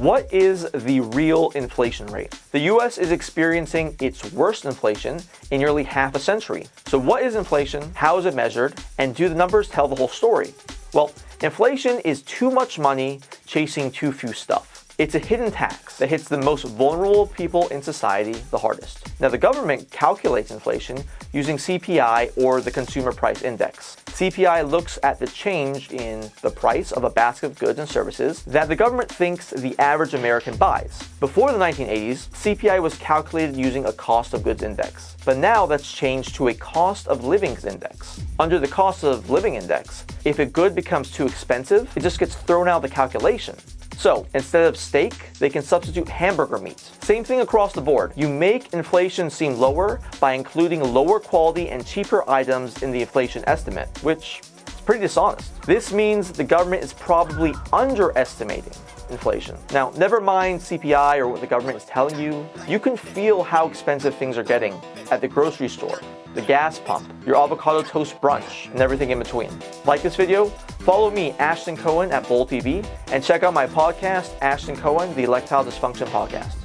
What is the real inflation rate? The US is experiencing its worst inflation in nearly half a century. So what is inflation? How is it measured? And do the numbers tell the whole story? Well, inflation is too much money chasing too few stuff. It's a hidden tax that hits the most vulnerable people in society the hardest. Now, the government calculates inflation using CPI, or the Consumer Price Index. CPI looks at the change in the price of a basket of goods and services that the government thinks the average American buys. Before the 1980s, CPI was calculated using a cost of goods index, but now that's changed to a cost of living index. Under the cost of living index, if a good becomes too expensive, it just gets thrown out of the calculation. So instead of steak, they can substitute hamburger meat. Same thing across the board. You make inflation seem lower by including lower quality and cheaper items in the inflation estimate, which is pretty dishonest. This means the government is probably underestimating inflation. Now, never mind CPI or what the government is telling you, you can feel how expensive things are getting at the grocery store, the gas pump, your avocado toast brunch, and everything in between. Like this video? Follow me, Ashton Cohen, at Bold TV, and check out my podcast, Ashton Cohen, the Erectile Dysfunction Podcast.